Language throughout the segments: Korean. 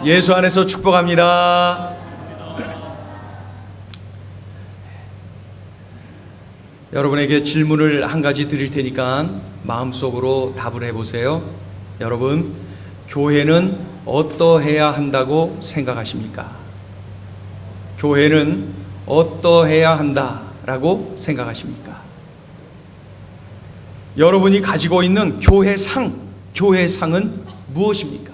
예수 안에서 축복합니다. 여러분에게 질문을 한 가지 드릴 테니까 마음속으로 답을 해보세요. 여러분, 교회는 어떠해야 한다고 생각하십니까? 교회는 어떠해야 한다라고 생각하십니까? 여러분이 가지고 있는 교회상은 무엇입니까?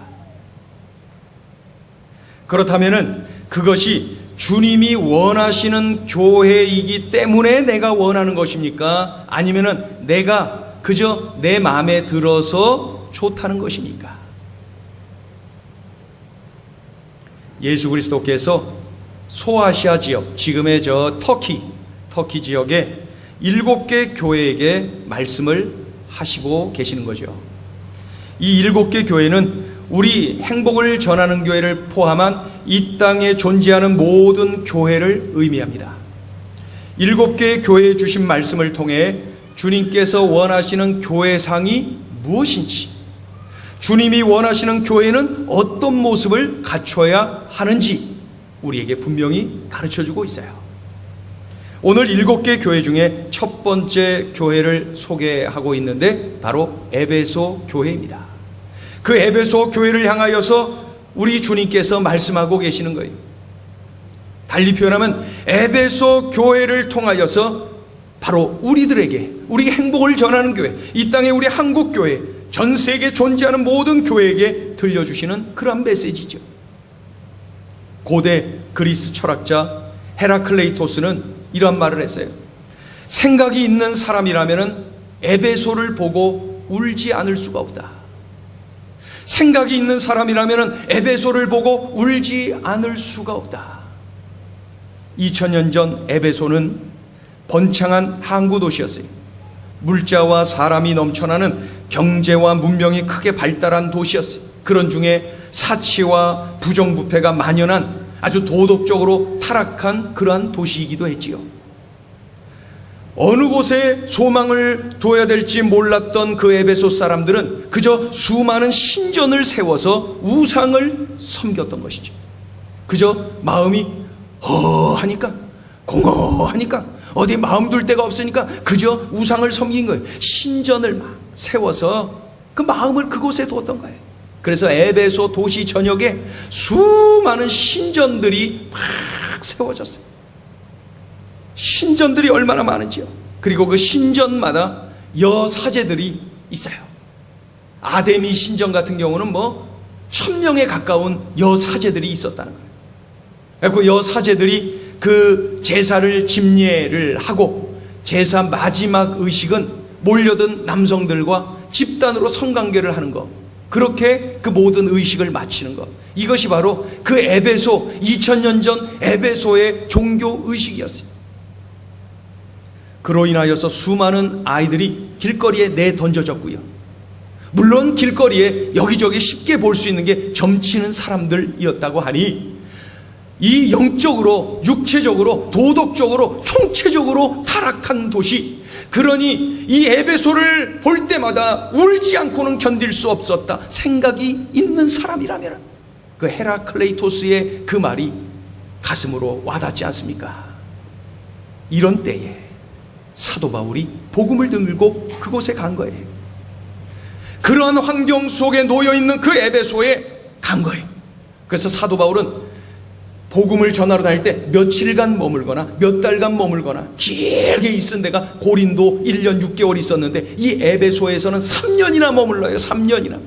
그렇다면 그것이 주님이 원하시는 교회이기 때문에 내가 원하는 것입니까? 아니면 내가 그저 내 마음에 들어서 좋다는 것입니까? 예수 그리스도께서 소아시아 지역, 지금의 터키 지역에 7개 교회에게 말씀을 하시고 계시는 거죠. 이 7개 교회는 우리 행복을 전하는 교회를 포함한 이 땅에 존재하는 모든 교회를 의미합니다. 7개의 교회에 주신 말씀을 통해 주님께서 원하시는 교회상이 무엇인지, 주님이 원하시는 교회는 어떤 모습을 갖춰야 하는지 우리에게 분명히 가르쳐주고 있어요. 오늘 7개 교회 중에 첫 번째 교회를 소개하고 있는데 바로 에베소 교회입니다. 그 에베소 교회를 향하여서 우리 주님께서 말씀하고 계시는 거예요. 달리 표현하면 에베소 교회를 통하여서 바로 우리들에게, 우리 행복을 전하는 교회, 이 땅에 우리 한국 교회, 전 세계에 존재하는 모든 교회에게 들려주시는 그런 메시지죠. 고대 그리스 철학자 헤라클레이토스는 이런 말을 했어요. 생각이 있는 사람이라면 에베소를 보고 울지 않을 수가 없다. 생각이 있는 사람이라면 에베소를 보고 울지 않을 수가 없다. 2000년 전 에베소는 번창한 항구 도시였어요. 물자와 사람이 넘쳐나는 경제와 문명이 크게 발달한 도시였어요. 그런 중에 사치와 부정부패가 만연한 아주 도덕적으로 타락한 그러한 도시이기도 했지요. 어느 곳에 소망을 둬야 될지 몰랐던 그 에베소 사람들은 그저 수많은 신전을 세워서 우상을 섬겼던 것이죠. 그저 마음이 허하니까, 공허하니까, 어디 마음 둘 데가 없으니까 그저 우상을 섬긴 거예요. 신전을 막 세워서 그 마음을 그곳에 두었던 거예요. 그래서 에베소 도시 전역에 수많은 신전들이 막 세워졌어요. 신전들이 얼마나 많은지요. 그리고 그 신전마다 여사제들이 있어요. 아데미 신전 같은 경우는 1000명에 가까운 여사제들이 있었다는 거예요. 그 여사제들이 그 제사를 집례를 하고 제사 마지막 의식은 몰려든 남성들과 집단으로 성관계를 하는 것, 그렇게 그 모든 의식을 마치는 것, 이것이 바로 그 에베소, 2000년 전 에베소의 종교 의식이었어요. 그로 인하여서 수많은 아이들이 길거리에 내던져졌고요. 물론 길거리에 여기저기 쉽게 볼 수 있는 게 점치는 사람들이었다고 하니 이 영적으로, 육체적으로, 도덕적으로, 총체적으로 타락한 도시, 그러니 이 에베소를 볼 때마다 울지 않고는 견딜 수 없었다. 생각이 있는 사람이라면 그 헤라클레이토스의 그 말이 가슴으로 와닿지 않습니까? 이런 때에 사도 바울이 복음을 들고 그곳에 간 거예요. 그러한 환경 속에 놓여있는 그 에베소에 간 거예요. 그래서 사도 바울은 복음을 전하러 다닐 때 며칠간 머물거나 몇 달간 머물거나 길게 있은 데가 고린도 1년 6개월 있었는데 이 에베소에서는 3년이나 머물러요. 3년이나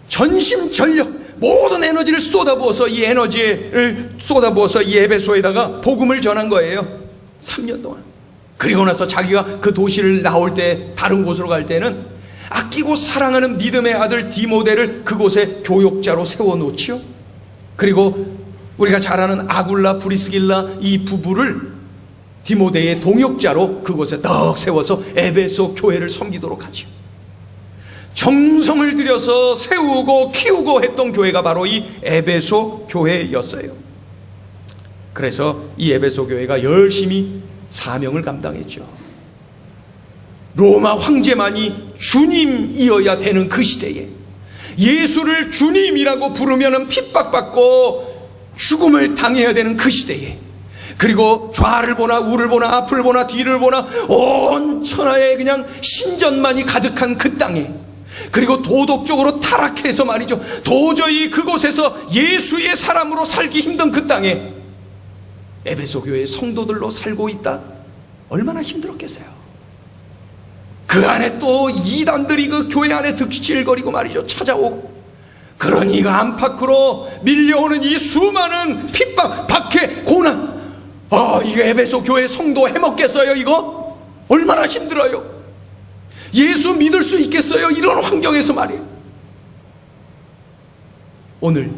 전심전력 모든 에너지를 쏟아부어서 이 에베소에다가 복음을 전한 거예요. 3년 동안. 그리고 나서 자기가 그 도시를 나올 때, 다른 곳으로 갈 때는 아끼고 사랑하는 믿음의 아들 디모데를 그곳에 교역자로 세워놓지요. 그리고 우리가 잘 아는 아굴라, 브리스길라 이 부부를 디모데의 동역자로 그곳에 딱 세워서 에베소 교회를 섬기도록 하지요. 정성을 들여서 세우고 키우고 했던 교회가 바로 이 에베소 교회였어요. 그래서 이 에베소 교회가 열심히 사명을 감당했죠. 로마 황제만이 주님이어야 되는 그 시대에 예수를 주님이라고 부르면 핍박받고 죽음을 당해야 되는 그 시대에, 그리고 좌를 보나 우를 보나 앞을 보나 뒤를 보나 온 천하에 그냥 신전만이 가득한 그 땅에, 그리고 도덕적으로 타락해서 말이죠, 도저히 그곳에서 예수의 사람으로 살기 힘든 그 땅에 에베소 교회 성도들로 살고 있다? 얼마나 힘들었겠어요. 그 안에 또 이단들이 그 교회 안에 득실거리고 말이죠, 찾아오고, 그러니 그 안팎으로 밀려오는 이 수많은 핍박, 박해, 고난, 이거 에베소 교회 성도 해먹겠어요? 이거 얼마나 힘들어요. 예수 믿을 수 있겠어요? 이런 환경에서 말이에요. 오늘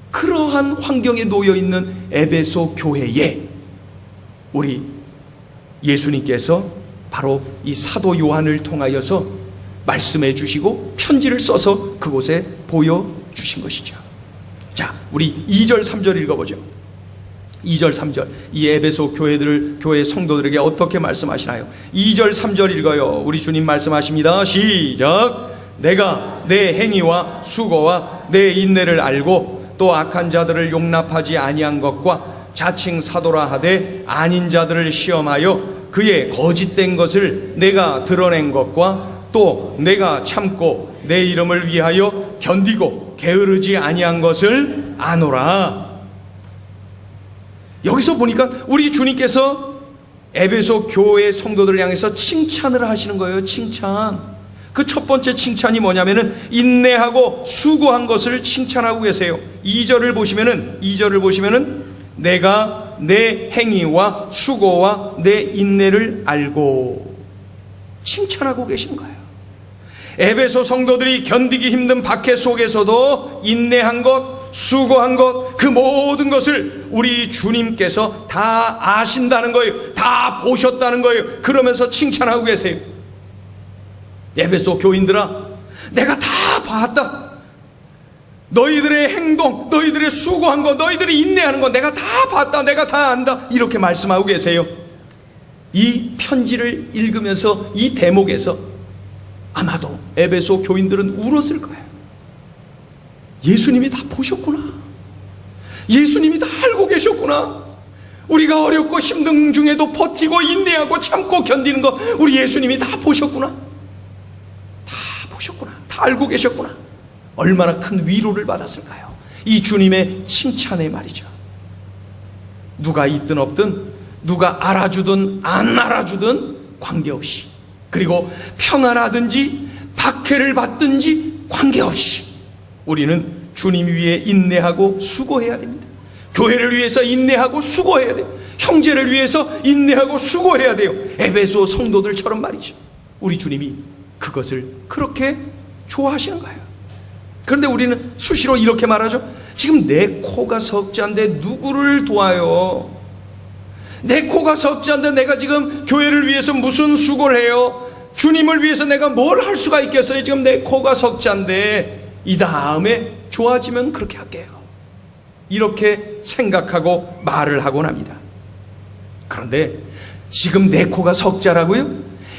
그러한 환경에 놓여있는 에베소 교회에 우리 예수님께서 바로 이 사도 요한을 통하여서 말씀해 주시고 편지를 써서 그곳에 보여주신 것이죠. 자, 우리 2절 3절 읽어보죠. 2절 3절 이 에베소 교회 성도들에게 어떻게 말씀하시나요? 2절 3절 읽어요. 우리 주님 말씀하십니다. 시작. 내가 내 행위와 수고와 내 인내를 알고 또 악한 자들을 용납하지 아니한 것과 자칭 사도라 하되 아닌 자들을 시험하여 그의 거짓된 것을 내가 드러낸 것과 또 내가 참고 내 이름을 위하여 견디고 게으르지 아니한 것을 아노라. 여기서 보니까 우리 주님께서 에베소 교회 성도들을 향해서 칭찬을 하시는 거예요. 칭찬. 그 첫 번째 칭찬이 뭐냐면은 인내하고 수고한 것을 칭찬하고 계세요. 2절을 보시면은 내가 내 행위와 수고와 내 인내를 알고, 칭찬하고 계신 거예요. 에베소 성도들이 견디기 힘든 박해 속에서도 인내한 것, 수고한 것, 그 모든 것을 우리 주님께서 다 아신다는 거예요. 다 보셨다는 거예요. 그러면서 칭찬하고 계세요. 에베소 교인들아, 내가 다 봤다. 너희들의 행동, 너희들의 수고한 것, 너희들이 인내하는 것 내가 다 봤다. 내가 다 안다. 이렇게 말씀하고 계세요. 이 편지를 읽으면서 이 대목에서 아마도 에베소 교인들은 울었을 거예요. 예수님이 다 보셨구나. 예수님이 다 알고 계셨구나. 우리가 어렵고 힘든 중에도 버티고 인내하고 참고 견디는 거 우리 예수님이 다 보셨구나. 다 보셨구나. 다 알고 계셨구나. 얼마나 큰 위로를 받았을까요? 이 주님의 칭찬의 말이죠. 누가 있든 없든, 누가 알아주든 안 알아주든 관계없이, 그리고 평안하든지 박해를 받든지 관계없이 우리는 주님 위에 인내하고 수고해야 됩니다. 교회를 위해서 인내하고 수고해야 돼요. 형제를 위해서 인내하고 수고해야 돼요. 에베소 성도들처럼 말이죠. 우리 주님이 그것을 그렇게 좋아하시는 거예요. 그런데 우리는 수시로 이렇게 말하죠. 지금 내 코가 석자인데 누구를 도와요? 내 코가 석자인데 내가 지금 교회를 위해서 무슨 수고를 해요? 주님을 위해서 내가 뭘 할 수가 있겠어요? 지금 내 코가 석자인데 이 다음에 좋아지면 그렇게 할게요. 이렇게 생각하고 말을 하곤 합니다. 그런데 지금 내 코가 석자라고요?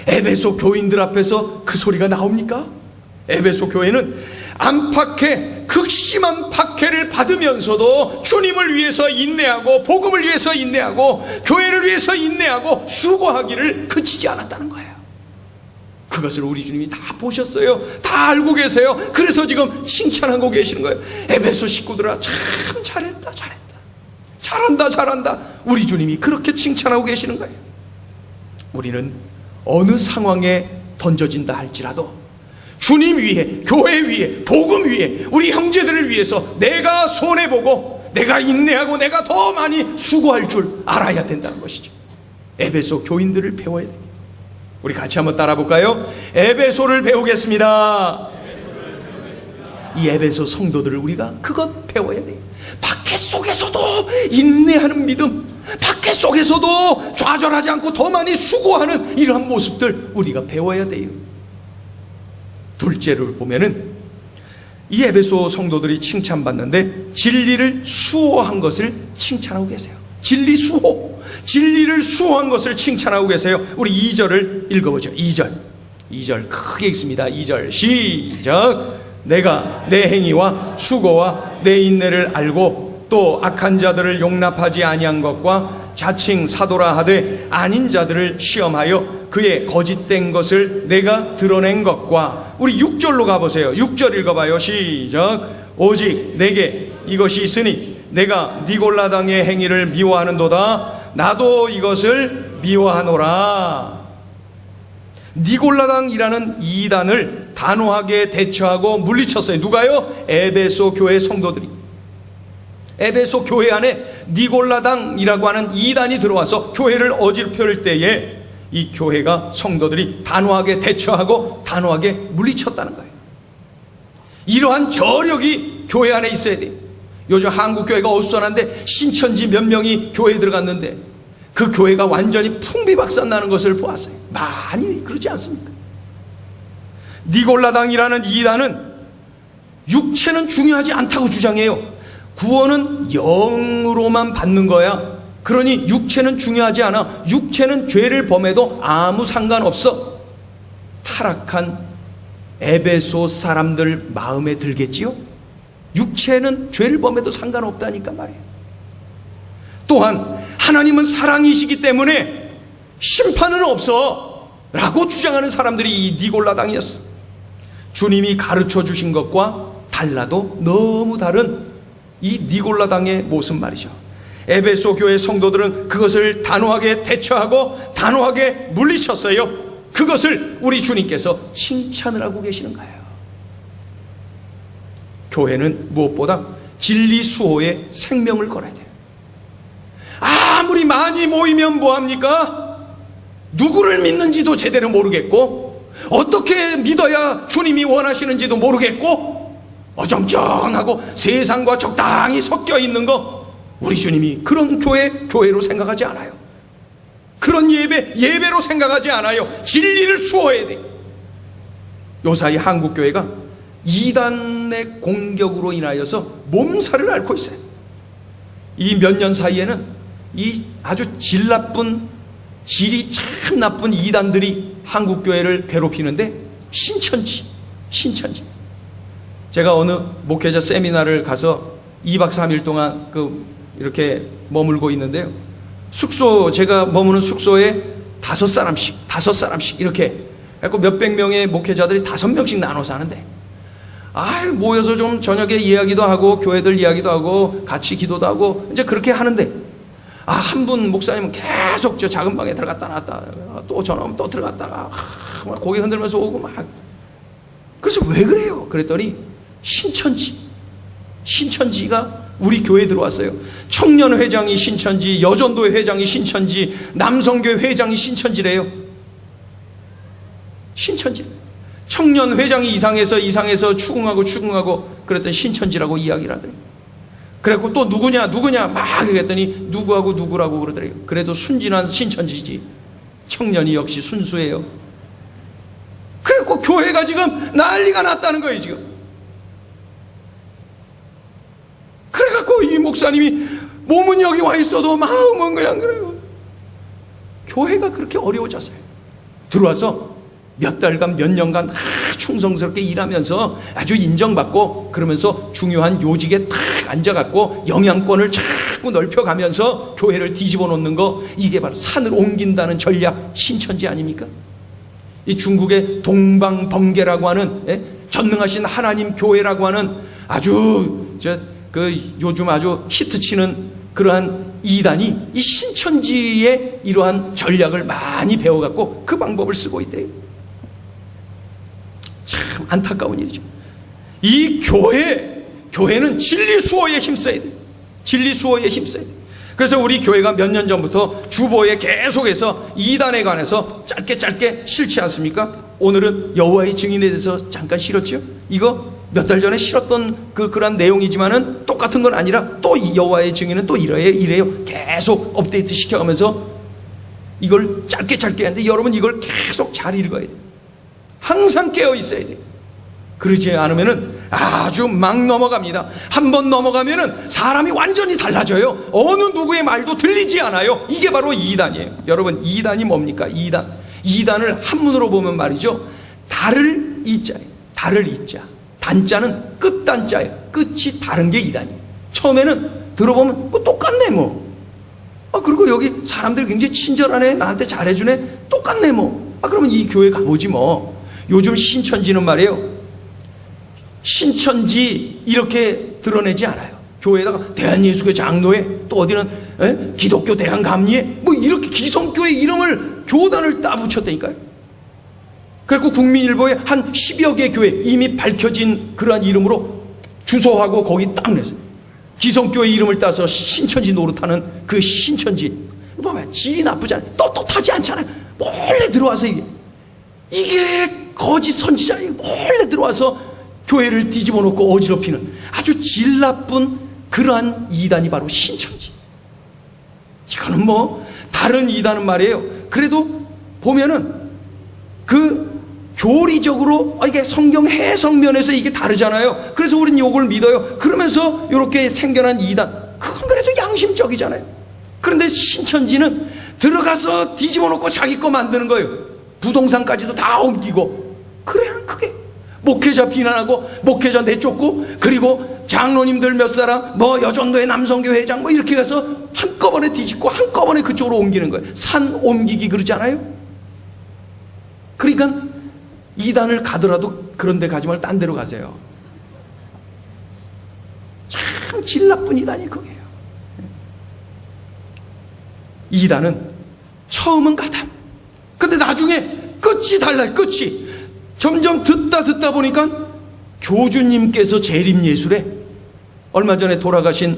에베소 교인들 앞에서 그 소리가 나옵니까? 에베소 교회는 안팎에 극심한 박해를 받으면서도 주님을 위해서 인내하고 복음을 위해서 인내하고 교회를 위해서 인내하고 수고하기를 그치지 않았다는 거예요. 그것을 우리 주님이 다 보셨어요. 다 알고 계세요. 그래서 지금 칭찬하고 계시는 거예요. 에베소 식구들아, 참 잘했다. 잘한다. 우리 주님이 그렇게 칭찬하고 계시는 거예요. 우리는 어느 상황에 던져진다 할지라도 주님 위에, 교회 위에, 복음 위에, 우리 형제들을 위해서 내가 손해보고 내가 인내하고 내가 더 많이 수고할 줄 알아야 된다는 것이죠. 에베소 교인들을 배워야 됩니다. 우리 같이 한번 따라 볼까요? 에베소를 배우겠습니다. 이 에베소 성도들을 우리가 그것 배워야 돼요. 박해 속에서도 인내하는 믿음, 박해 속에서도 좌절하지 않고 더 많이 수고하는 이러한 모습들 우리가 배워야 돼요. 둘째를 보면은 이 에베소 성도들이 칭찬받는데 진리를 수호한 것을 칭찬하고 계세요. 진리를 수호한 것을 칭찬하고 계세요. 우리 2절을 읽어보죠. 2절 크게 읽습니다. 2절 시작. 내가 내 행위와 수고와 내 인내를 알고 또 악한 자들을 용납하지 아니한 것과 자칭 사도라 하되 아닌 자들을 시험하여 그의 거짓된 것을 내가 드러낸 것과, 우리 6절로 가보세요. 6절 읽어봐요. 시작. 오직 내게 이것이 있으니 내가 니골라당의 행위를 미워하는도다. 나도 이것을 미워하노라. 니골라당이라는 이단을 단호하게 대처하고 물리쳤어요. 누가요? 에베소 교회 성도들이. 에베소 교회 안에 니골라당이라고 하는 이단이 들어와서 교회를 어지럽힐 때에 이 교회가, 성도들이 단호하게 대처하고 단호하게 물리쳤다는 거예요. 이러한 저력이 교회 안에 있어야 돼요. 요즘 한국 교회가 어수선한데 신천지 몇 명이 교회에 들어갔는데 그 교회가 완전히 풍비박산 나는 것을 보았어요. 많이 그러지 않습니까? 니골라당이라는 이단은 육체는 중요하지 않다고 주장해요. 구원은 영으로만 받는 거야. 그러니 육체는 중요하지 않아. 육체는 죄를 범해도 아무 상관없어. 타락한 에베소 사람들 마음에 들겠지요? 육체는 죄를 범해도 상관없다니까 말이에요. 또한 하나님은 사랑이시기 때문에 심판은 없어 라고 주장하는 사람들이 이 니골라당이었어. 주님이 가르쳐 주신 것과 달라도 너무 다른 이 니골라당의 모습 말이죠. 에베소 교회 성도들은 그것을 단호하게 대처하고 단호하게 물리쳤어요. 그것을 우리 주님께서 칭찬을 하고 계시는 거예요. 교회는 무엇보다 진리 수호에 생명을 걸어야 돼요. 아무리 많이 모이면 뭐합니까? 누구를 믿는지도 제대로 모르겠고 어떻게 믿어야 주님이 원하시는지도 모르겠고 어정쩡하고 세상과 적당히 섞여 있는 거, 우리 주님이 그런 교회로 생각하지 않아요. 그런 예배로 생각하지 않아요. 진리를 수호해야 돼요. 요사이 한국 교회가 이단의 공격으로 인하여서 몸살을 앓고 있어요. 이 몇 년 사이에는 이 아주 질이 참 나쁜 이단들이 한국 교회를 괴롭히는데, 신천지 제가 어느 목회자 세미나를 가서 2박 3일 동안 이렇게 머물고 있는데요. 제가 머무는 숙소에 5사람씩 이렇게 해서 몇백 명의 목회자들이 5명씩 나눠서 하는데, 모여서 좀 저녁에 이야기도 하고 교회들 이야기도 하고 같이 기도도 하고 이제 그렇게 하는데, 한 분 목사님은 계속 저 작은 방에 들어갔다 나왔다, 또 전화 오면 또 들어갔다가 막 고개 흔들면서 오고 막. 그래서 왜 그래요? 그랬더니 신천지가 우리 교회에 들어왔어요. 청년회장이 신천지, 여전도회 회장이 신천지, 남성교회 회장이 신천지래요. 신천지. 청년회장이 이상해서 추궁하고 그랬더니 신천지라고 이야기를 하더래요. 그래갖고 또 누구냐 막 그랬더니 누구하고 누구라고 그러더래요. 그래도 순진한 신천지지. 청년이 역시 순수해요. 그래갖고 교회가 지금 난리가 났다는 거예요, 지금. 그래갖고 이 목사님이 몸은 여기 와 있어도 마음은 그냥 그래요. 교회가 그렇게 어려워졌어요. 들어와서 몇 달간 몇 년간 충성스럽게 일하면서 아주 인정받고 그러면서 중요한 요직에 탁 앉아갖고 영향권을 자꾸 넓혀가면서 교회를 뒤집어 놓는 거, 이게 바로 산을 옮긴다는 전략, 신천지 아닙니까? 이 중국의 동방번개라고 하는 전능하신 하나님 교회라고 하는 아주 요즘 아주 히트치는 그러한 이단이 이 신천지의 이러한 전략을 많이 배워갖고 그 방법을 쓰고 있대요. 참 안타까운 일이죠. 이 교회는 진리 수호에 힘써야 돼요. 진리 수호에 힘써야 돼요. 그래서 우리 교회가 몇 년 전부터 주보에 계속해서 이단에 관해서 짧게 실지 않습니까? 오늘은 여호와의 증인에 대해서 잠깐 실었죠. 이거 몇 달 전에 실었던 그런 내용이지만은 똑같은 건 아니라 또 이 여호와의 증인은 또 이래요. 계속 업데이트 시켜가면서 이걸 짧게 하는데, 여러분 이걸 계속 잘 읽어야 돼요. 항상 깨어 있어야 돼요. 그러지 않으면은 아주 막 넘어갑니다. 한번 넘어가면은 사람이 완전히 달라져요. 어느 누구의 말도 들리지 않아요. 이게 바로 이단이에요. 여러분, 이단이 뭡니까? 이단을 한문으로 보면 말이죠, 달을 이자예요. 달을 이자. 단자는 끝단자예요. 끝이 다른 게 이단이에요. 처음에는 들어보면 뭐 똑같네 뭐. 그리고 여기 사람들이 굉장히 친절하네, 나한테 잘해주네, 똑같네 뭐. 그러면 이 교회 가보지 뭐. 요즘 신천지는 말이에요, 신천지 이렇게 드러내지 않아요. 교회에다가 대한예수교 장로회, 또 어디는 기독교 대한감리회, 뭐 이렇게 기성교회 이름을, 교단을 따 붙였다니까요. 그리고 국민일보에 한 10여 개 교회 이미 밝혀진 그러한 이름으로 주소하고 거기 딱 냈어요. 기성교회 이름을 따서 신천지 노릇하는 그 신천지. 봐봐요, 질이 나쁘지 않아요. 떳떳하지 않잖아요. 몰래 들어와서 이게 거짓 선지자예요. 몰래 들어와서 교회를 뒤집어 놓고 어지럽히는 아주 질 나쁜 그러한 이단이 바로 신천지. 이거는 뭐 다른 이단은 말이에요, 그래도 보면은 그 교리적으로 이게 성경 해석 면에서 이게 다르잖아요. 그래서 우리는 요걸 믿어요. 그러면서 이렇게 생겨난 이단, 그건 그래도 양심적이잖아요. 그런데 신천지는 들어가서 뒤집어 놓고 자기 거 만드는 거예요. 부동산까지도 다 옮기고. 그래는 그게 목회자 비난하고 목회자 내쫓고, 그리고 장로님들 몇 사람 뭐 여전도회 남성교회 회장 뭐 이렇게 가서 한꺼번에 뒤집고 한꺼번에 그쪽으로 옮기는 거예요. 산 옮기기 그러지 않아요? 그러니까 이단을 가더라도 그런 데 가지 말고 딴 데로 가세요. 참 질 나쁜 이단이 그게요. 이단은 처음은 같아요. 근데 나중에 끝이 달라요. 끝이 점점 듣다 보니까 교주님께서 재림예수래. 얼마 전에 돌아가신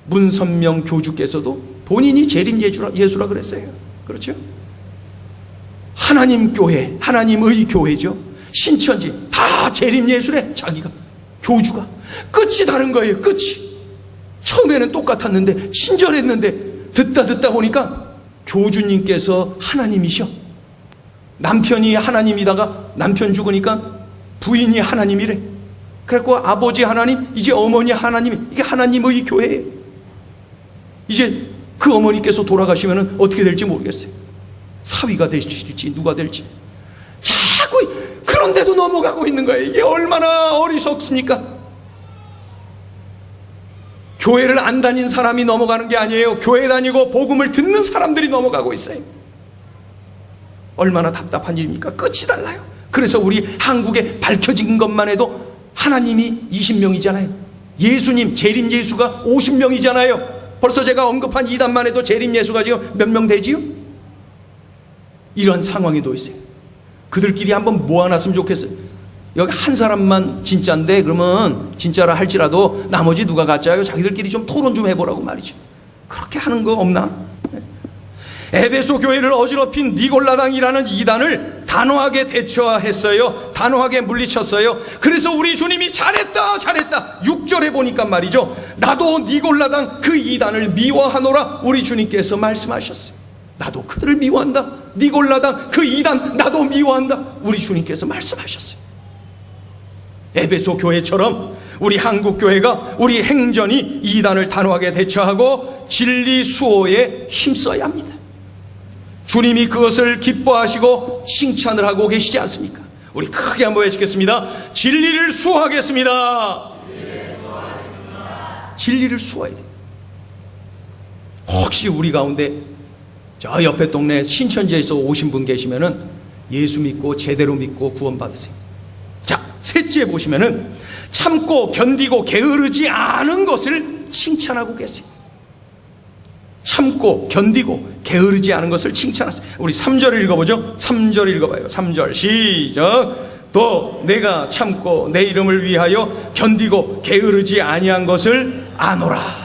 문선명 교주께서도 본인이 재림예수라 그랬어요. 그렇죠? 하나님 교회, 하나님의 교회죠. 신천지 다 재림예수래. 자기가 교주가 끝이 다른 거예요. 끝이 처음에는 똑같았는데 친절했는데 듣다 보니까 교주님께서 하나님이셔. 남편이 하나님이다가 남편 죽으니까 부인이 하나님이래. 그래갖고 아버지 하나님, 이제 어머니 하나님이, 이게 하나님의 교회예요. 이제 그 어머니께서 돌아가시면 어떻게 될지 모르겠어요. 사위가 될지 누가 될지. 자꾸 그런데도 넘어가고 있는 거예요. 이게 얼마나 어리석습니까? 교회를 안 다닌 사람이 넘어가는 게 아니에요. 교회 다니고 복음을 듣는 사람들이 넘어가고 있어요. 얼마나 답답한 일입니까? 끝이 달라요. 그래서 우리 한국에 밝혀진 것만 해도 하나님이 20명이잖아요. 예수님, 재림 예수가 50명이잖아요. 벌써 제가 언급한 이단만 해도 재림 예수가 지금 몇 명 되지요? 이런 상황에 놓여 있어요. 그들끼리 한번 모아놨으면 좋겠어요. 여기 한 사람만 진짜인데 그러면 진짜라 할지라도 나머지 누가 가짜예요? 자기들끼리 좀 토론 좀 해보라고 말이죠. 그렇게 하는 거 없나? 에베소 교회를 어지럽힌 니골라당이라는 이단을 단호하게 대처했어요. 단호하게 물리쳤어요. 그래서 우리 주님이 잘했다 6절에 보니까 말이죠, 나도 니골라당 그 이단을 미워하노라 우리 주님께서 말씀하셨어요. 나도 그들을 미워한다. 니골라당 그 이단 나도 미워한다. 우리 주님께서 말씀하셨어요. 에베소 교회처럼 우리 한국 교회가, 우리 행전이 이단을 단호하게 대처하고 진리 수호에 힘써야 합니다. 주님이 그것을 기뻐하시고 칭찬을 하고 계시지 않습니까? 우리 크게 한번 외치겠습니다. 진리를 수호하겠습니다. 진리를 수호해야 돼요. 혹시 우리 가운데 저 옆에 동네 신천지에서 오신 분 계시면은 예수 믿고 제대로 믿고 구원받으세요. 자, 셋째 보시면은 참고 견디고 게으르지 않은 것을 칭찬하고 계세요. 참고 견디고 게으르지 않은 것을 칭찬하세요. 우리 3절 읽어보죠. 3절 읽어봐요. 3절 시작. 또 내가 참고 내 이름을 위하여 견디고 게으르지 아니한 것을 아노라.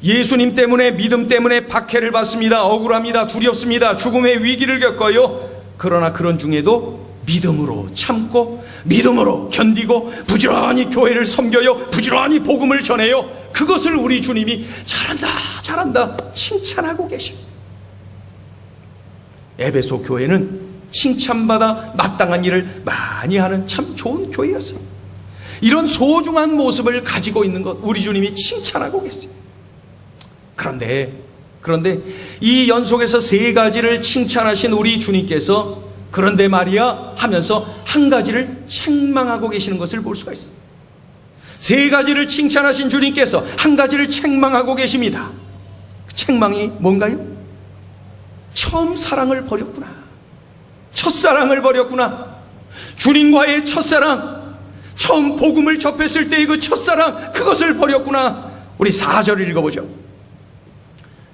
예수님 때문에, 믿음 때문에 박해를 받습니다. 억울합니다. 두렵습니다. 죽음의 위기를 겪어요. 그러나 그런 중에도 믿음으로 참고 믿음으로 견디고 부지런히 교회를 섬겨요. 부지런히 복음을 전해요. 그것을 우리 주님이 잘한다 칭찬하고 계십니다. 에베소 교회는 칭찬받아 마땅한 일을 많이 하는 참 좋은 교회였어요. 이런 소중한 모습을 가지고 있는 것 우리 주님이 칭찬하고 계세요. 그런데 이 연속에서 세 가지를 칭찬하신 우리 주님께서 그런데 말이야 하면서 한 가지를 책망하고 계시는 것을 볼 수가 있어요. 세 가지를 칭찬하신 주님께서 한 가지를 책망하고 계십니다. 그 책망이 뭔가요? 처음 사랑을 버렸구나. 첫사랑을 버렸구나. 주님과의 첫사랑, 처음 복음을 접했을 때의 그 첫사랑, 그것을 버렸구나. 우리 4절을 읽어보죠.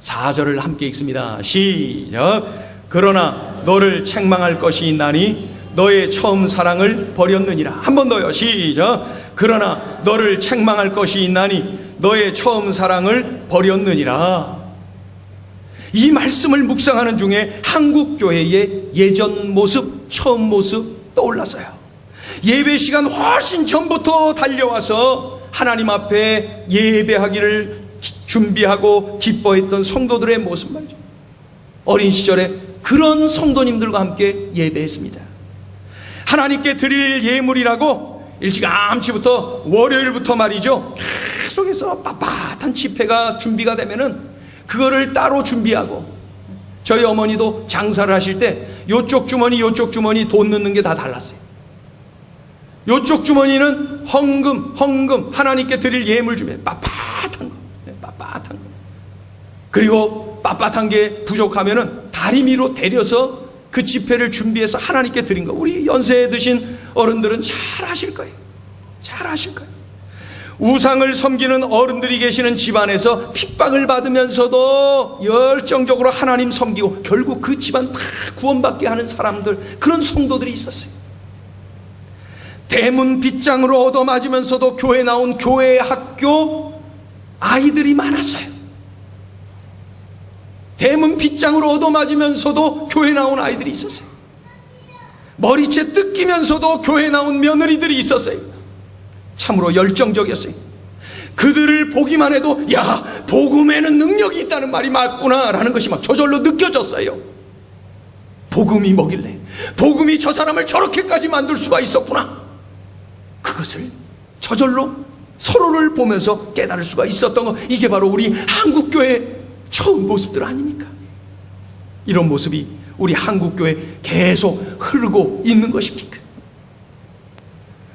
4절을 함께 읽습니다. 시작. 그러나 너를 책망할 것이 있나니 너의 처음 사랑을 버렸느니라. 한 번 더요. 시작. 그러나 너를 책망할 것이 있나니 너의 처음 사랑을 버렸느니라. 이 말씀을 묵상하는 중에 한국교회의 예전 모습, 처음 모습 떠올랐어요. 예배 시간 훨씬 전부터 달려와서 하나님 앞에 예배하기를 준비하고 기뻐했던 성도들의 모습 말이죠. 어린 시절에 그런 성도님들과 함께 예배했습니다. 하나님께 드릴 예물이라고 일찌감치부터 월요일부터 말이죠, 계속해서 빳빳한 집회가 준비가 되면은 그거를 따로 준비하고, 저희 어머니도 장사를 하실 때 요쪽 주머니 요쪽 주머니 돈 넣는 게 다 달랐어요. 요쪽 주머니는 헌금 하나님께 드릴 예물 준비, 빳빳한 거. 그리고 빳빳한 게 부족하면은 다리미로 데려서 그 집회를 준비해서 하나님께 드린 거. 우리 연세 드신 어른들은 잘 아실 거예요. 잘 아실 거예요. 우상을 섬기는 어른들이 계시는 집안에서 핍박을 받으면서도 열정적으로 하나님 섬기고 결국 그 집안 다 구원받게 하는 사람들, 그런 성도들이 있었어요. 대문 빗장으로 얻어맞으면서도 교회 나온 교회 학교 아이들이 많았어요. 대문 빗장으로 얻어맞으면서도 교회 나온 아이들이 있었어요. 머리채 뜯기면서도 교회 나온 며느리들이 있었어요. 참으로 열정적이었어요. 그들을 보기만 해도 야, 복음에는 능력이 있다는 말이 맞구나 라는 것이 막 저절로 느껴졌어요. 복음이 뭐길래, 복음이 저 사람을 저렇게까지 만들 수가 있었구나, 그것을 저절로 서로를 보면서 깨달을 수가 있었던 것. 이게 바로 우리 한국교회의 처음 모습들 아닙니까? 이런 모습이 우리 한국교회에 계속 흐르고 있는 것입니까?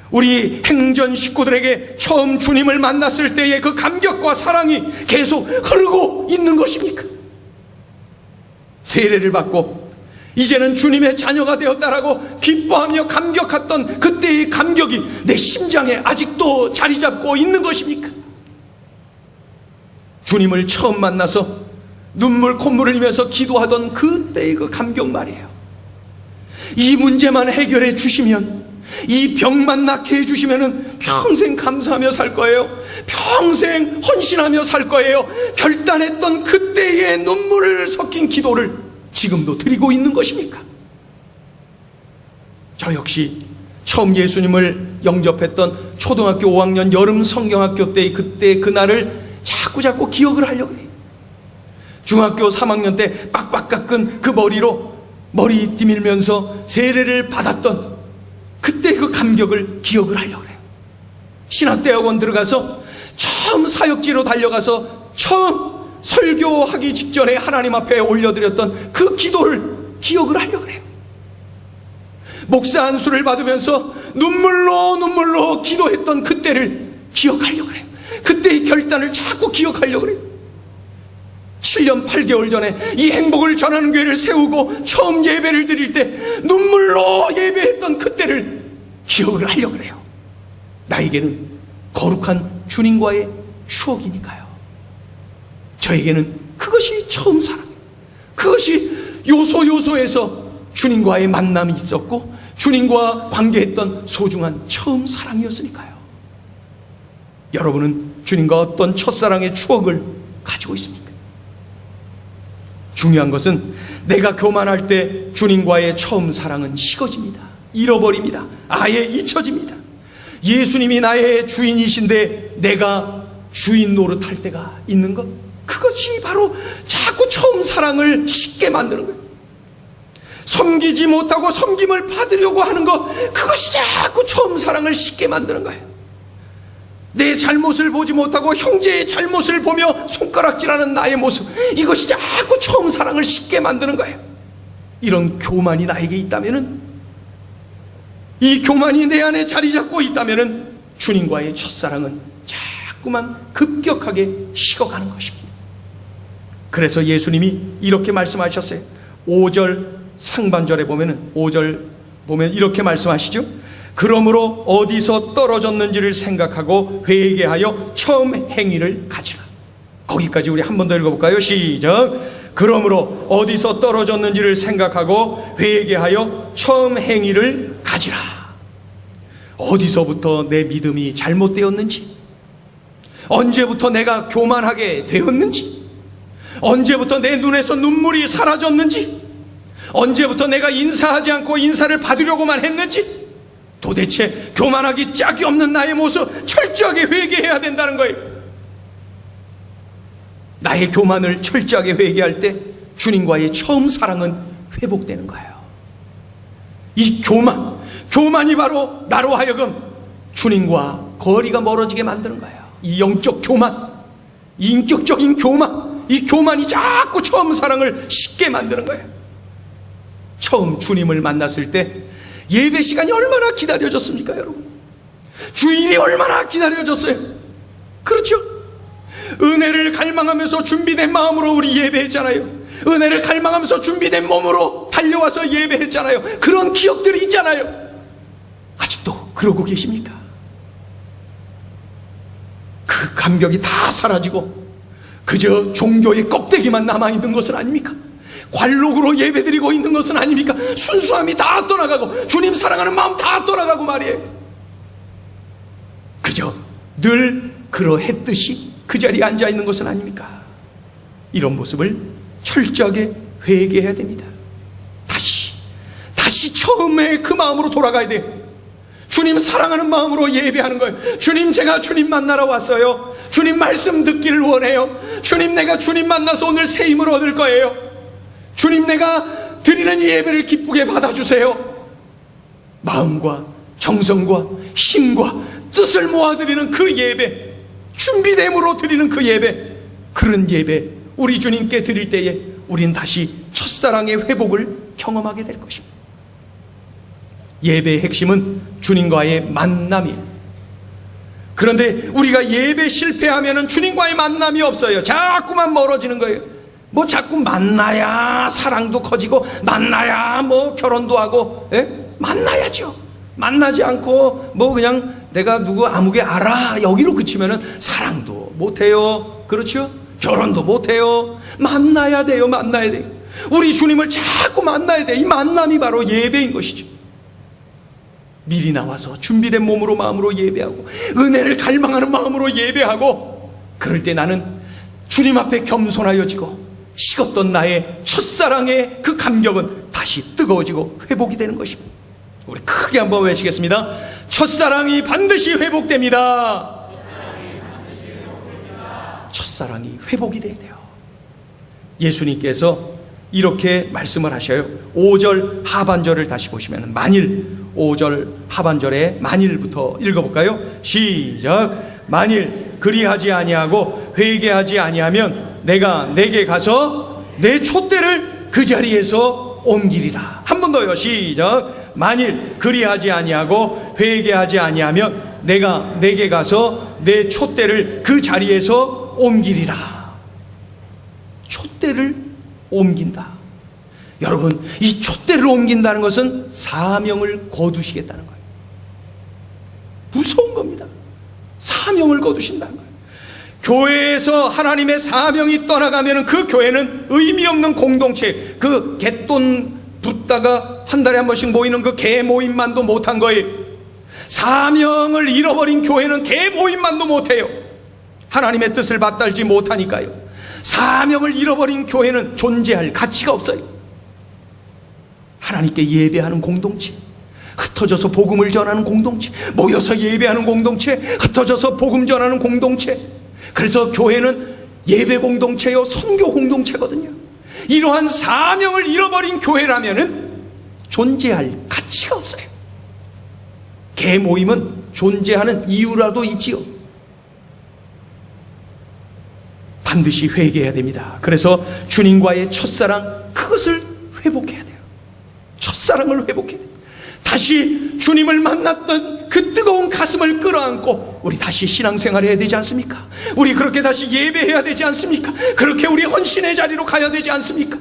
우리 행전 식구들에게 처음 주님을 만났을 때의 그 감격과 사랑이 계속 흐르고 있는 것입니까? 세례를 받고 이제는 주님의 자녀가 되었다라고 기뻐하며 감격했던 그때의 감격이 내 심장에 아직도 자리 잡고 있는 것입니까? 주님을 처음 만나서 눈물 콧물을 흘리면서 기도하던 그때의 그 감격 말이에요. 이 문제만 해결해 주시면, 이 병만 낫게 해주시면 평생 감사하며 살 거예요. 평생 헌신하며 살 거예요. 결단했던 그때의 눈물을 섞인 기도를 지금도 드리고 있는 것입니까? 저 역시 처음 예수님을 영접했던 초등학교 5학년 여름 성경학교 때의 그때 그날을 자꾸 기억을 하려고 해요. 중학교 3학년 때 빡빡 깎은 그 머리로 머리 디밀면서 세례를 받았던 그때 그 감격을 기억을 하려고 해요. 신학대학원 들어가서 처음 사역지로 달려가서 처음 설교하기 직전에 하나님 앞에 올려드렸던 그 기도를 기억을 하려고 해요. 목사 안수를 받으면서 눈물로 기도했던 그때를 기억하려고 해요. 그때의 결단을 자꾸 기억하려고 해요. 7년 8개월 전에 이 행복을 전하는 교회를 세우고 처음 예배를 드릴 때 눈물로 예배했던 그때를 기억을 하려고 해요. 나에게는 거룩한 주님과의 추억이니까요. 저에게는 그것이 처음 사랑, 그것이 요소에서 주님과의 만남이 있었고 주님과 관계했던 소중한 처음 사랑이었으니까요. 여러분은 주님과 어떤 첫사랑의 추억을 가지고 있습니까? 중요한 것은 내가 교만할 때 주님과의 처음 사랑은 식어집니다. 잃어버립니다. 아예 잊혀집니다. 예수님이 나의 주인이신데 내가 주인 노릇할 때가 있는 것, 그것이 바로 자꾸 처음 사랑을 식게 만드는 거예요. 섬기지 못하고 섬김을 받으려고 하는 것, 그것이 자꾸 처음 사랑을 식게 만드는 거예요. 내 잘못을 보지 못하고 형제의 잘못을 보며 손가락질하는 나의 모습, 이것이 자꾸 처음 사랑을 식게 만드는 거예요. 이런 교만이 나에게 있다면은, 이 교만이 내 안에 자리 잡고 있다면은 주님과의 첫사랑은 자꾸만 급격하게 식어가는 것입니다. 그래서 예수님이 이렇게 말씀하셨어요. 5절 상반절에 보면은, 5절 보면 이렇게 말씀하시죠. 그러므로 어디서 떨어졌는지를 생각하고 회개하여 처음 행위를 가지라. 거기까지 우리 한 번 더 읽어볼까요? 시작. 그러므로 어디서 떨어졌는지를 생각하고 회개하여 처음 행위를 가지라. 어디서부터 내 믿음이 잘못되었는지, 언제부터 내가 교만하게 되었는지, 언제부터 내 눈에서 눈물이 사라졌는지, 언제부터 내가 인사하지 않고 인사를 받으려고만 했는지, 도대체 교만하기 짝이 없는 나의 모습 철저하게 회개해야 된다는 거예요. 나의 교만을 철저하게 회개할 때 주님과의 처음 사랑은 회복되는 거예요. 이 교만이 바로 나로 하여금 주님과 거리가 멀어지게 만드는 거예요. 이 영적 교만, 이 인격적인 교만, 이 교만이 자꾸 처음 사랑을 식게 만드는 거예요. 처음 주님을 만났을 때 예배 시간이 얼마나 기다려졌습니까, 여러분? 주일이 얼마나 기다려졌어요? 그렇죠? 은혜를 갈망하면서 준비된 마음으로 우리 예배했잖아요. 은혜를 갈망하면서 준비된 몸으로 달려와서 예배했잖아요. 그런 기억들이 있잖아요. 아직도 그러고 계십니까? 그 감격이 다 사라지고 그저 종교의 껍데기만 남아있는 것은 아닙니까? 관록으로 예배드리고 있는 것은 아닙니까? 순수함이 다 떠나가고 주님 사랑하는 마음 다 떠나가고 말이에요. 그저 늘 그러했듯이 그 자리에 앉아있는 것은 아닙니까? 이런 모습을 철저하게 회개해야 됩니다. 다시 처음에 그 마음으로 돌아가야 돼요. 주님 사랑하는 마음으로 예배하는 거예요. 주님, 제가 주님 만나러 왔어요. 주님 말씀 듣기를 원해요. 주님, 내가 주님 만나서 오늘 새 힘을 얻을 거예요. 주님, 내가 드리는 이 예배를 기쁘게 받아주세요. 마음과 정성과 힘과 뜻을 모아드리는 그 예배, 준비됨으로 드리는 그 예배, 그런 예배 우리 주님께 드릴 때에 우리는 다시 첫사랑의 회복을 경험하게 될 것입니다. 예배의 핵심은 주님과의 만남이에요. 그런데 우리가 예배 실패하면 주님과의 만남이 없어요. 자꾸만 멀어지는 거예요. 뭐 자꾸 만나야 사랑도 커지고, 만나야 뭐 결혼도 하고, 만나야죠. 만나지 않고 뭐 그냥 내가 누구 아무개 알아 여기로 그치면은 사랑도 못해요. 그렇죠? 결혼도 못해요. 만나야 돼요. 만나야 돼요. 우리 주님을 자꾸 만나야 돼. 이 만남이 바로 예배인 것이죠. 미리 나와서 준비된 몸으로 마음으로 예배하고 은혜를 갈망하는 마음으로 예배하고, 그럴 때 나는 주님 앞에 겸손하여지고 식었던 나의 첫사랑의 그 감격은 다시 뜨거워지고 회복이 되는 것입니다. 우리 크게 한번 외치겠습니다. 첫사랑이 반드시 회복됩니다. 첫사랑이 회복이 돼야 돼요. 예수님께서 이렇게 말씀을 하셔요. 5절 하반절을 다시 보시면, 만일, 5절 하반절에 만일부터 읽어볼까요? 시작. 만일 그리하지 아니하고 회개하지 아니하면 내가 내게 가서 내 촛대를 그 자리에서 옮기리라. 한 번 더요. 시작. 만일 그리하지 아니하고 회개하지 아니하면 내가 내게 가서 내 촛대를 그 자리에서 옮기리라. 촛대를 옮긴다. 여러분, 이 촛대를 옮긴다는 것은 사명을 거두시겠다는 거예요. 무서운 겁니다. 사명을 거두신다는 거예요. 교회에서 하나님의 사명이 떠나가면 그 교회는 의미 없는 공동체, 그 갯돈 붓다가 한 달에 한 번씩 모이는 그 개 모임만도 못한 거예요. 사명을 잃어버린 교회는 개 모임만도 못해요. 하나님의 뜻을 받들지 못하니까요. 사명을 잃어버린 교회는 존재할 가치가 없어요. 하나님께 예배하는 공동체, 흩어져서 복음을 전하는 공동체, 모여서 예배하는 공동체, 흩어져서 복음 전하는 공동체. 그래서 교회는 예배 공동체요, 선교 공동체거든요. 이러한 사명을 잃어버린 교회라면은 존재할 가치가 없어요. 개 모임은 존재하는 이유라도 있지요. 반드시 회개해야 됩니다. 그래서 주님과의 첫사랑, 그것을 회복해야 돼요. 첫사랑을 회복해야 돼. 다시 주님을 만났던 그 뜨거운 가슴을 끌어안고 우리 다시 신앙생활을 해야 되지 않습니까? 우리 그렇게 다시 예배해야 되지 않습니까? 그렇게 우리 헌신의 자리로 가야 되지 않습니까?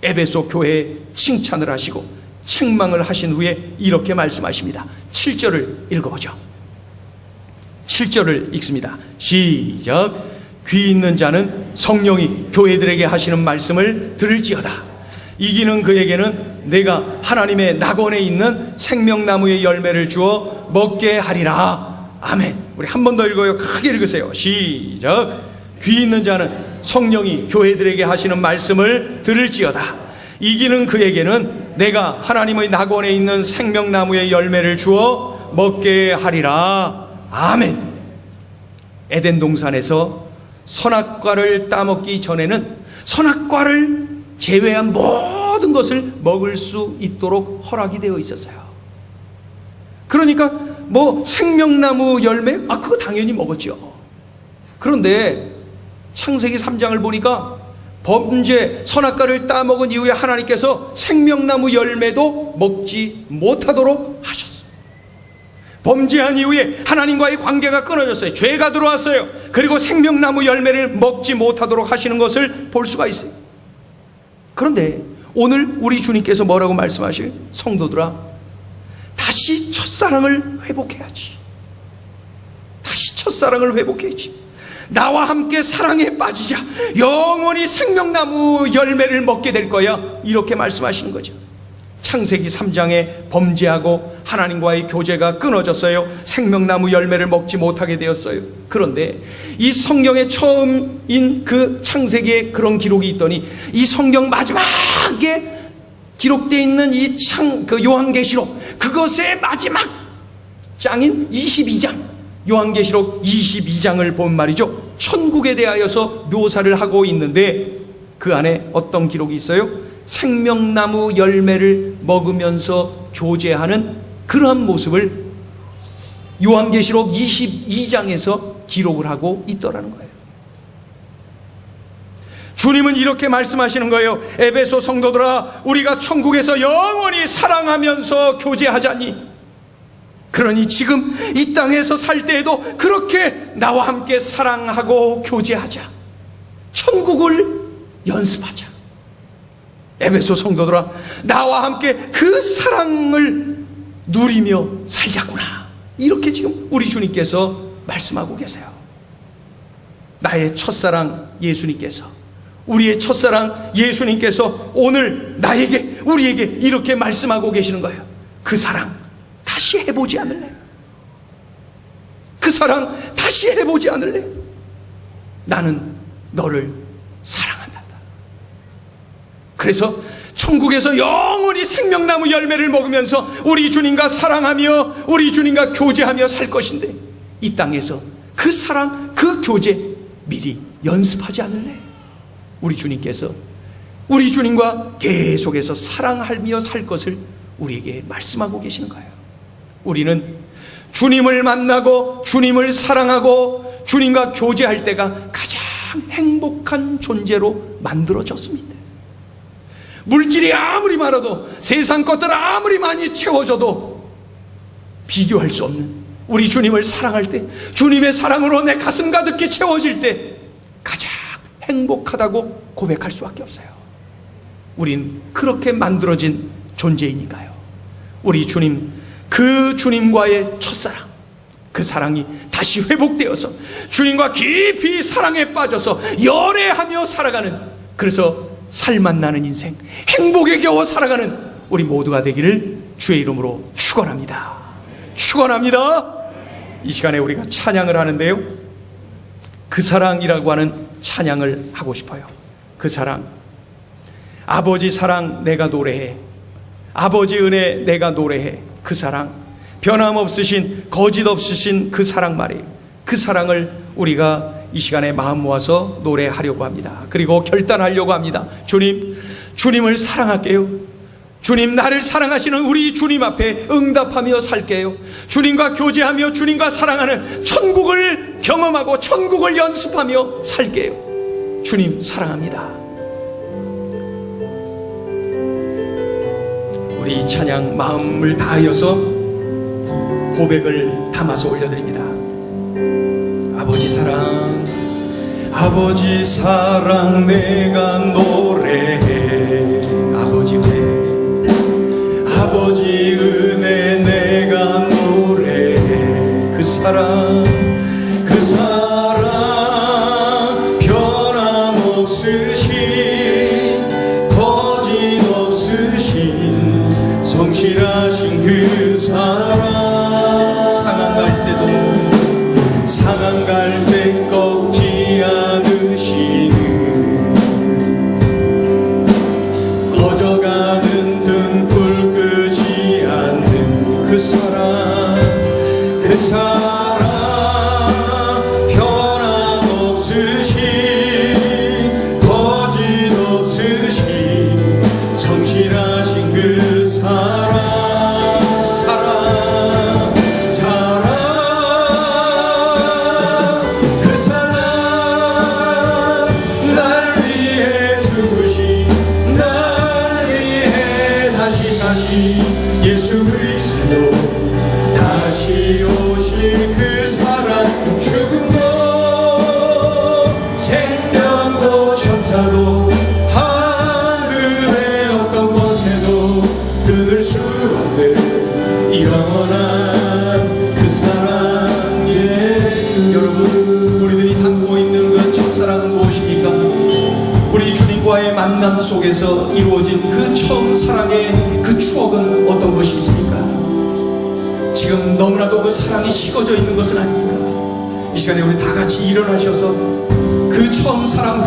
에베소 교회에 칭찬을 하시고 책망을 하신 후에 이렇게 말씀하십니다. 7절을 읽어보죠. 7절을 읽습니다. 시작. 귀 있는 자는 성령이 교회들에게 하시는 말씀을 들을지어다. 이기는 그에게는 내가 하나님의 낙원에 있는 생명나무의 열매를 주어 먹게 하리라. 아멘. 우리 한 번 더 읽어요. 크게 읽으세요. 시작. 귀 있는 자는 성령이 교회들에게 하시는 말씀을 들을지어다. 이기는 그에게는 내가 하나님의 낙원에 있는 생명나무의 열매를 주어 먹게 하리라. 아멘. 에덴 동산에서 선악과를 따먹기 전에는 선악과를 제외한 모든 것을 먹을 수 있도록 허락이 되어 있었어요. 그러니까 뭐 생명나무 열매? 그거 당연히 먹었죠. 그런데 창세기 3장을 보니까 범죄 선악과를 따먹은 이후에 하나님께서 생명나무 열매도 먹지 못하도록 하셨어요. 범죄한 이후에 하나님과의 관계가 끊어졌어요. 죄가 들어왔어요. 그리고 생명나무 열매를 먹지 못하도록 하시는 것을 볼 수가 있어요. 그런데 오늘 우리 주님께서 뭐라고 말씀하실? 성도들아, 다시 첫사랑을 회복해야지. 다시 첫사랑을 회복해야지. 나와 함께 사랑에 빠지자. 영원히 생명나무 열매를 먹게 될 거야. 이렇게 말씀하시는 거죠. 창세기 3장에 범죄하고 하나님과의 교제가 끊어졌어요. 생명나무 열매를 먹지 못하게 되었어요. 그런데 이 성경의 처음인 그 창세기에 그런 기록이 있더니 이 성경 마지막에 기록되어 있는 그 요한계시록, 그것의 마지막 장인 22장, 요한계시록 22장을 본 말이죠. 천국에 대하여서 묘사를 하고 있는데 그 안에 어떤 기록이 있어요? 생명나무 열매를 먹으면서 교제하는 그러한 모습을 요한계시록 22장에서 기록을 하고 있더라는 거예요. 주님은 이렇게 말씀하시는 거예요. 에베소 성도들아, 우리가 천국에서 영원히 사랑하면서 교제하자니, 그러니 지금 이 땅에서 살 때에도 그렇게 나와 함께 사랑하고 교제하자. 천국을 연습하자. 에베소 성도들아, 나와 함께 그 사랑을 누리며 살자꾸나. 이렇게 지금 우리 주님께서 말씀하고 계세요. 나의 첫사랑 예수님께서, 우리의 첫사랑 예수님께서 오늘 나에게, 우리에게 이렇게 말씀하고 계시는 거예요. 그 사랑 다시 해보지 않을래? 그 사랑 다시 해보지 않을래? 나는 너를 사랑한다. 그래서 천국에서 영원히 생명나무 열매를 먹으면서 우리 주님과 사랑하며 우리 주님과 교제하며 살 것인데, 이 땅에서 그 사랑, 그 교제 미리 연습하지 않을래? 우리 주님께서 우리 주님과 계속해서 사랑하며 살 것을 우리에게 말씀하고 계시는 거예요. 우리는 주님을 만나고 주님을 사랑하고 주님과 교제할 때가 가장 행복한 존재로 만들어졌습니다. 물질이 아무리 많아도, 세상 것들 아무리 많이 채워져도 비교할 수 없는 우리 주님을 사랑할 때, 주님의 사랑으로 내 가슴 가득히 채워질 때 가장 행복하다고 고백할 수밖에 없어요. 우린 그렇게 만들어진 존재이니까요. 우리 주님, 그 주님과의 첫사랑, 그 사랑이 다시 회복되어서 주님과 깊이 사랑에 빠져서 열애하며 살아가는, 그래서 살맛 나는 인생, 행복에 겨워 살아가는 우리 모두가 되기를 주의 이름으로 축원합니다. 축원합니다. 이 시간에 우리가 찬양을 하는데요, 그 사랑이라고 하는 찬양을 하고 싶어요. 그 사랑, 아버지 사랑 내가 노래해, 아버지 은혜 내가 노래해. 그 사랑, 변함없으신, 거짓없으신 그 사랑 말이에요. 그 사랑을 우리가 이 시간에 마음 모아서 노래하려고 합니다. 그리고 결단하려고 합니다. 주님, 주님을 사랑할게요. 주님, 나를 사랑하시는 우리 주님 앞에 응답하며 살게요. 주님과 교제하며 주님과 사랑하는 천국을 경험하고 천국을 연습하며 살게요. 주님 사랑합니다. 우리 이 찬양 마음을 다하여서 고백을 담아서 올려드립니다. 아버지 사랑, 아버지 사랑 내가 노래해. 아버지 은혜, 아버지 은혜 내가 노래해. 그 사랑, 그 사랑 변함없으신 거짓없으신 성실하신 그 사랑. 상한 갈 때도 상한 갈 때 꺾지 않으시는 꺼져가는 등불 끄지 않는 그 사랑. 그 사랑 변함없으신 거짓없으신 성실하신 그 사랑. 사랑, 사랑, 그 사랑 날 위해 죽으신, 날 위해 다시 사신 예수 그리스도. 다시 오실 그 사랑. 죽음도 생명도 천사도 하늘의 어떤 권세도 끊을 수 없는 영원한 그 사랑. 예. 여러분, 우리들이 담고 있는 그 첫사랑은 무엇입니까? 우리 주님과의 만남 속에서 이루어진 그 처음 사랑의 그 추억은 어떤 것이 있습니까? 지금 너무나도 그 사랑이 식어져 있는 것은 아닙니까? 이 시간에 우리 다 같이 일어나셔서 그 처음 사랑